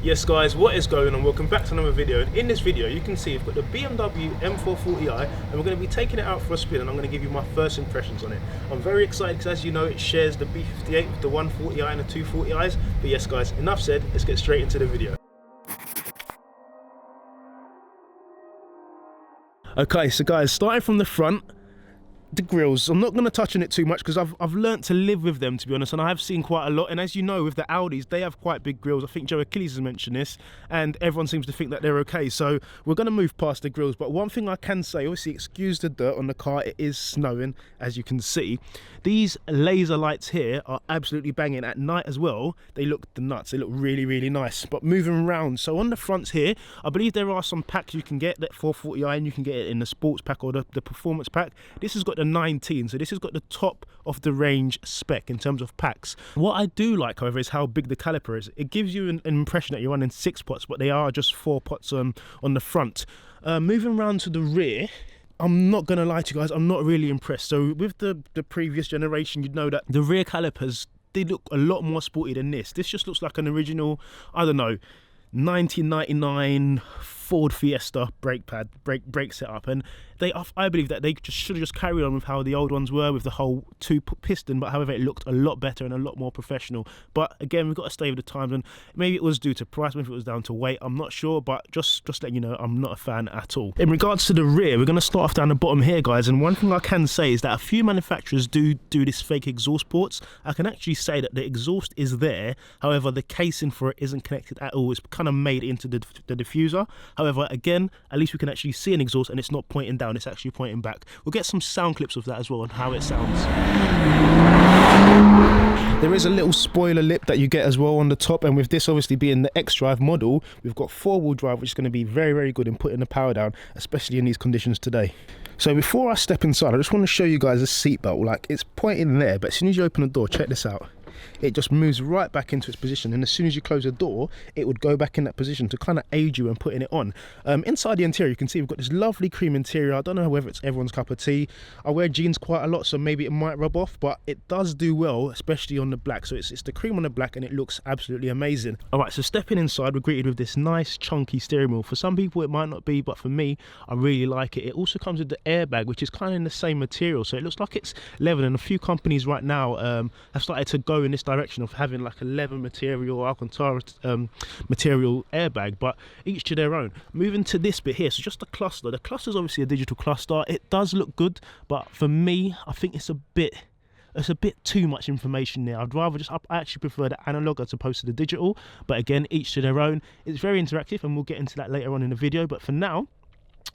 Yes guys, what is going on? Welcome back to another video, and in this video you can see we've got the BMW M440i and we're going to be taking it out for a spin, and I'm going to give you my first impressions on it. I'm very excited because, as you know, it shares the B58 with the 140i and the 240i's. But yes guys, enough said, let's get straight into the video. Okay, so guys, starting from the front, the grills, I'm not going to touch on it too much because I've learnt to live with them, to be honest, and I have seen quite a lot. And as you know, with the Audis, they have quite big grills. I think Joe Achilles has mentioned this, and everyone seems to think that they're okay, so we're going to move past the grills. But one thing I can say, obviously, excuse the dirt on the car, it is snowing, as you can see. These laser lights here are absolutely banging. At night as well, they look the nuts, they look really nice. But moving around, so on the fronts here, I believe there are some packs you can get, that 440i, and you can get it in the sports pack or the performance pack. This has got the 19, so this has got the top of the range spec in terms of packs. What I do like, however, is how big the caliper is. It gives you an impression that you're running 6 pots, but they are just 4 pots on the front. Moving around to the rear, I'm not gonna lie to you guys, I'm not really impressed. So with the previous generation, you'd know that the rear calipers, they look a lot more sporty than this. This just looks like an original, I don't know, 1999 Ford Fiesta brake setup, and I believe that they should have just carried on with how the old ones were, with the whole 2 piston. But however, it looked a lot better and a lot more professional. But again, we've got to stay with the times, and maybe it was due to price, maybe it was down to weight, I'm not sure. But just letting you know, I'm not a fan at all. In regards to the rear, we're going to start off down the bottom here, guys, and one thing I can say is that a few manufacturers do this fake exhaust ports. I can actually say that the exhaust is there, however the casing for it isn't connected at all. It's kind of made into the diffuser. However, again, at least we can actually see an exhaust, and it's not pointing down, it's actually pointing back. We'll get some sound clips of that as well and how it sounds. There is a little spoiler lip that you get as well on the top, and with this obviously being the X-Drive model, we've got 4-wheel drive, which is going to be very good in putting the power down, especially in these conditions today. So before I step inside, I just want to show you guys a seatbelt. Like, it's pointing there, but as soon as you open the door, check this out. It just moves right back into its position, and as soon as you close the door, it would go back in that position to kind of aid you in putting it on. Inside the interior, you can see we've got this lovely cream interior. I don't know whether it's everyone's cup of tea. I wear jeans quite a lot, so maybe it might rub off, but it does do well, especially on the black. So it's the cream on the black, and it looks absolutely amazing. All right, so stepping inside, we're greeted with this nice chunky steering wheel. For some people it might not be, but for me, I really like it. It also comes with the airbag, which is kind of in the same material, so it looks like it's leather, and a few companies right now have started to go in this direction of having like a leather material or Alcantara material airbag, but each to their own. Moving to this bit here, so just the cluster. The cluster is obviously a digital cluster. It does look good, but for me, I think it's a bit too much information there. I actually prefer the analog as opposed to the digital, but again, each to their own. It's very interactive, and we'll get into that later on in the video, but for now,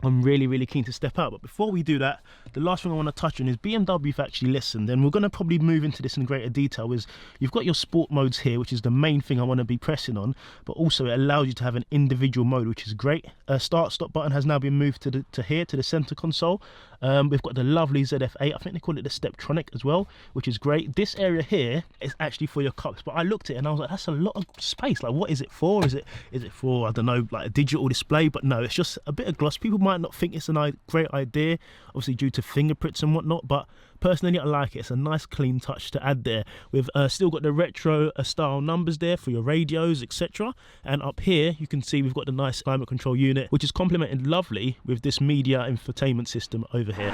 I'm really keen to step out. But before we do that, the last thing I want to touch on is BMW have actually listened, and we're going to probably move into this in greater detail. Is you've got your sport modes here, which is the main thing I want to be pressing on, but also it allows you to have an individual mode, which is great. Start stop button has now been moved to the center console. We've got the lovely ZF8, I think they call it the Steptronic as well, which is great. This area here is actually for your cups, but I looked at it and I was like, that's a lot of space. Like, what is it for? Is it for, I don't know, like a digital display? But no, it's just a bit of gloss. People might not think it's a great idea, obviously due to fingerprints and whatnot, but personally I like it. It's a nice clean touch to add there. We've still got the retro style numbers there for your radios, etc. And up here you can see we've got the nice climate control unit, which is complemented lovely with this media infotainment system over here.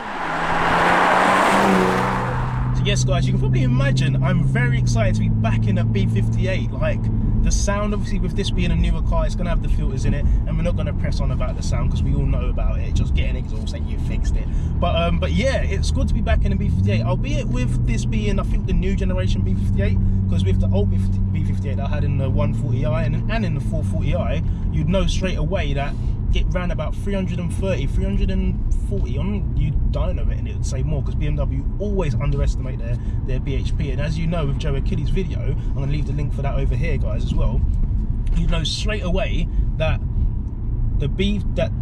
So yes guys, you can probably imagine I'm very excited to be back in a B58. Like, the sound, obviously with this being a newer car, it's going to have the filters in it, and we're not going to press on about the sound because we all know about it. Just getting exhaust and you fixed it. But yeah, it's good to be back in a B58, albeit with this being, I think, the new generation B58, because with the old B58 I had in the 140i and in the 440i, you'd know straight away that it ran about 330, 340 on you dyno it, and it would say more, because BMW always underestimate their BHP. And as you know, with Joe Achilles' video, I'm going to leave the link for that over here, guys, as well. You know straight away that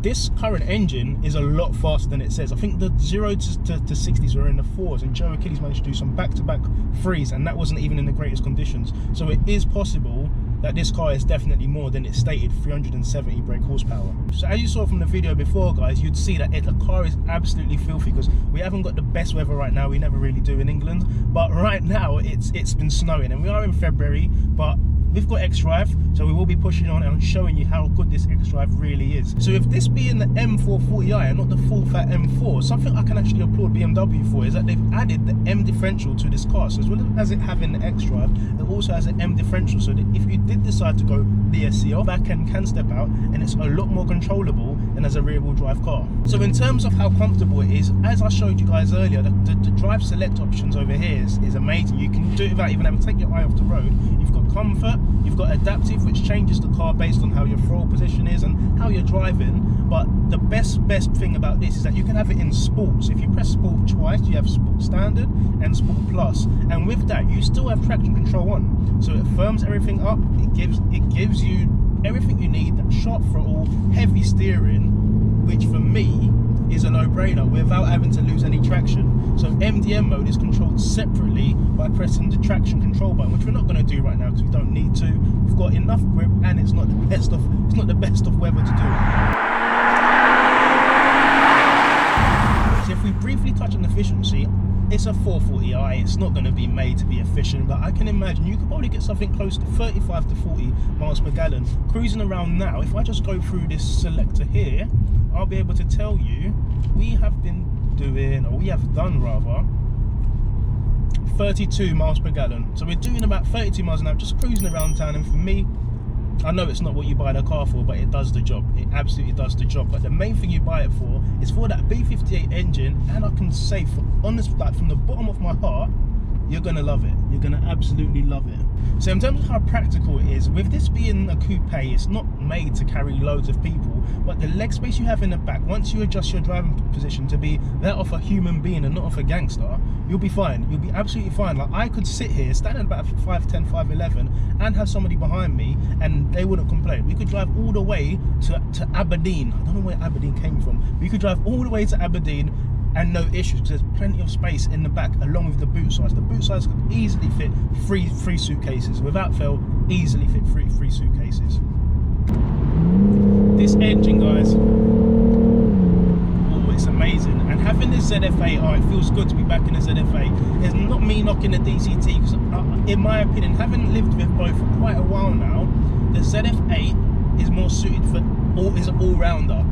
this current engine is a lot faster than it says. I think the 0 to 60s were in the 4s, and Joe Achilles managed to do some back-to-back 3s, and that wasn't even in the greatest conditions. So it is possible that this car is definitely more than it stated, 370 brake horsepower. So as you saw from the video before, guys, you'd see that the car is absolutely filthy, because we haven't got the best weather right now. We never really do in England, but right now it's been snowing, and we are in February, but we've got xDrive, so we will be pushing on and showing you how good this xDrive really is. So with this being the M440i and not the full fat M4, something I can actually applaud BMW for is that they've added the M differential to this car. So as well as it having the xDrive, it also has an M differential, so that if you did decide to go DSC off, back end can step out and it's a lot more controllable than as a rear wheel drive car. So in terms of how comfortable it is, as I showed you guys earlier, the drive select options over here is amazing. You can do it without even having to take your eye off the road. You've got comfort, you've got adaptive, which changes the car based on how your throttle position is and how you're driving. But the best thing about this is that you can have it in sports. If you press sport twice, you have sport standard and sport plus, and with that you still have traction control on, so it firms everything up. It gives you everything you need, that sharp throttle, heavy steering, which for me is a no-brainer without having to lose any traction. So MDM mode is controlled separately by pressing the traction control button, which we're not going to do right now because we don't need to. We've got enough grip and it's not the best of weather to do it. So if we briefly touch on efficiency, it's a 440i, it's not going to be made to be efficient, but I can imagine you could probably get something close to 35 to 40 miles per gallon. Cruising around now, if I just go through this selector here, I'll be able to tell you we have done rather, 32 miles per gallon. So we're doing about 32 miles an hour just cruising around town, and for me, I know it's not what you buy the car for, but it does the job. It absolutely does the job. But the main thing you buy it for is for that B58 engine, and I can say, honestly, like from the bottom of my heart, you're gonna love it. You're gonna absolutely love it. So in terms of how practical it is, with this being a coupe, it's not made to carry loads of people, but the leg space you have in the back, once you adjust your driving position to be that of a human being and not of a gangster, you'll be fine. You'll be absolutely fine. Like, I could sit here, stand at about 5'10", 5'11", and have somebody behind me, and they wouldn't complain. We could drive all the way to Aberdeen. I don't know where Aberdeen came from. We could drive all the way to Aberdeen and no issues, because there's plenty of space in the back along with the boot size. The boot size could easily fit three suitcases. Without fail, easily fit three suitcases. This engine, guys, oh, it's amazing. And having this ZF8, oh, it feels good to be back in the ZF8. It's not me knocking the DCT, because in my opinion, having lived with both for quite a while now, the ZF8 is more suited for is an all-rounder.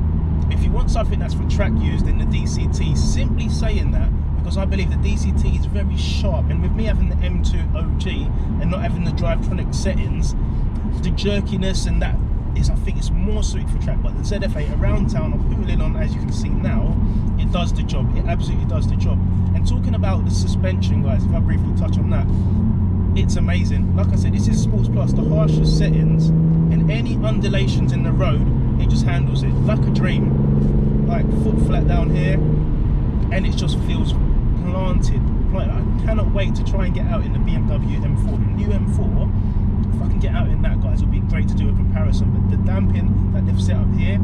If you want something that's for track use, then the DCT, simply saying that, because I believe the DCT is very sharp, and with me having the M2 OG and not having the Drivetronic settings, the jerkiness and that is, I think it's more suited for track. But the ZF8 around town, I'm pulling on, as you can see now, it does the job. It absolutely does the job. And talking about the suspension, guys, if I briefly touch on that, it's amazing. Like I said, this is Sports Plus, the harshest settings, and any undulations in the road, it just handles it like a dream. Like, foot flat down here, and it just feels planted. Like, I cannot wait to try and get out in the BMW M4, the new M4. If I can get out in that, guys, it would be great to do a comparison. But the damping that they've set up here,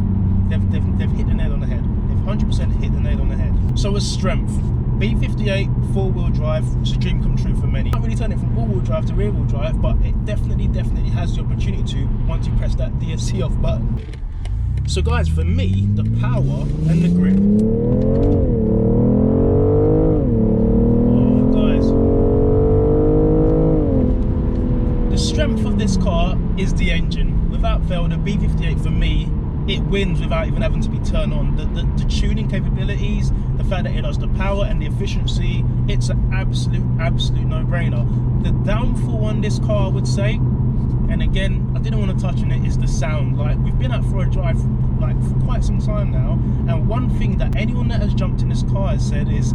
they've hit the nail on the head. They've 100% hit the nail on the head. So as strength, B58 four-wheel drive, it's a dream come true for many. Can't really turn it from all-wheel drive to rear-wheel drive, but it definitely has the opportunity to once you press that DSC off button. So guys, for me, the power and the grip, oh guys, the strength of this car is the engine. Without fail, the B58 for me, it wins without even having to be turned on. The tuning capabilities, the fact that it has the power and the efficiency, it's an absolute no-brainer. The downfall on this car, I would say, and again, I didn't want to touch on it, is the sound. Like, we've been out for a drive like for quite some time now, and one thing that anyone that has jumped in this car has said is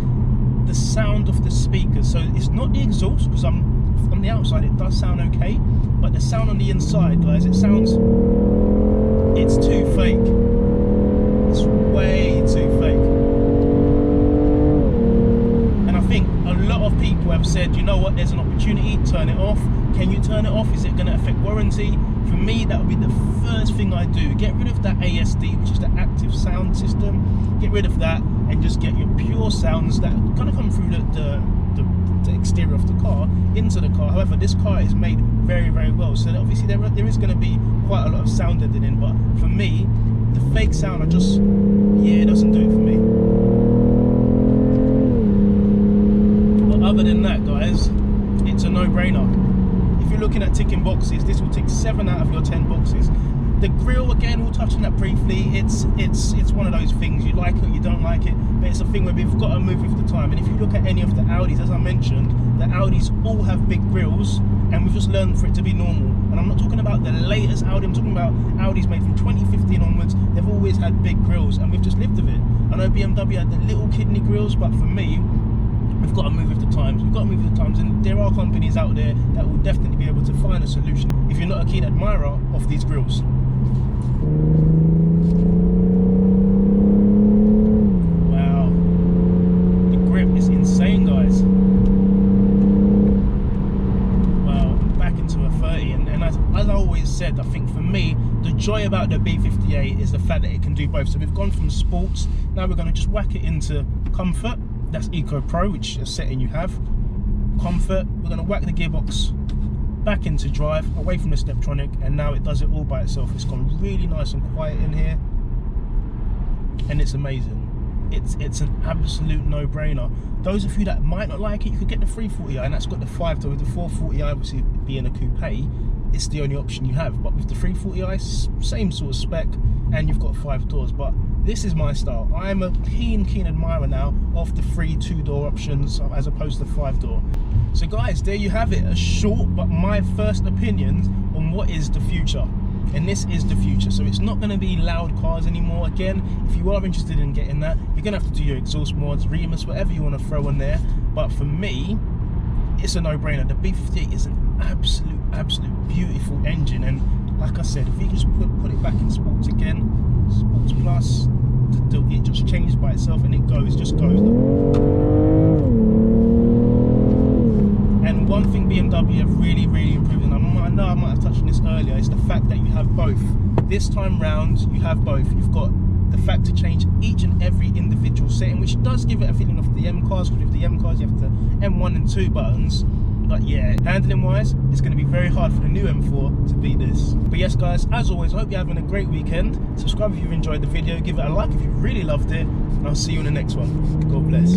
the sound of the speakers. So it's not the exhaust, because from the outside it does sound okay, but the sound on the inside, guys, it's too fake. It's way too fake. And I think a lot of people have said, you know what, there's an opportunity, turn it off. Can you turn it off? Is it going to affect warranty? For me, that would be the first thing I do. Get rid of that ASD, which is the active sound system. Get rid of that and just get your pure sounds that kind of come through the exterior of the car into the car. However, this car is made very, very well, so obviously there is going to be quite a lot of sound editing, but for me, the fake sound, it doesn't do it for me. But other than that, guys, it's a no-brainer. If you're looking at ticking boxes, this will tick 7 out of your 10 boxes. The grille, again, we'll touch on that briefly. It's one of those things, you like it, you don't like it, but it's a thing where we've got to move with the time. And if you look at any of the Audis, as I mentioned, the Audis all have big grills, and we've just learned for it to be normal. And I'm not talking about the latest Audi, I'm talking about Audis made from 2015 onwards. They've always had big grills, and we've just lived with it. I know BMW had the little kidney grills, but for me, we've got to move with the times. We've got to move with the times, and there are companies out there that will definitely be able to find a solution if you're not a keen admirer of these grills. Wow, the grip is insane, guys. Wow, back into a 30, and as I always said, I think for me, the joy about the B58 is the fact that it can do both. So we've gone from sports, now we're going to just whack it into comfort. That's Eco Pro, which is a setting you have. Comfort, we're going to whack the gearbox back into drive, away from the Steptronic, and now it does it all by itself. It's gone really nice and quiet in here, and it's amazing. It's an absolute no-brainer. Those of you that might not like it, you could get the 340i, and that's got the 5-door. With the 440i obviously being a coupe, it's the only option you have. But with the 340i, same sort of spec, and you've got 5 doors. But this is my style. I'm a keen admirer now of the 3 2-door options as opposed to 5-door. So guys, there you have it, a short but my first opinions on what is the future. And this is the future. So it's not going to be loud cars anymore. Again, if you are interested in getting that, you're going to have to do your exhaust mods, Remus, whatever you want to throw on there. But for me, it's a no-brainer. The B58 is an absolute beautiful engine, and like I said, if you just put it back in sports again, sports plus, it just changes by itself, and it just goes. And one thing BMW have really improved, and I know I might have touched on this earlier, is the fact that you have both. This time round, you have both. You've got the fact to change each and every individual setting, which does give it a feeling of the M cars, because with the M cars you have the M1 and 2 buttons. But yeah, handling wise, it's going to be very hard for the new M4 to beat this. But yes guys, as always, I hope you're having a great weekend. Subscribe if you've enjoyed the video, give it a like if you really loved it, and I'll see you in the next one. God bless.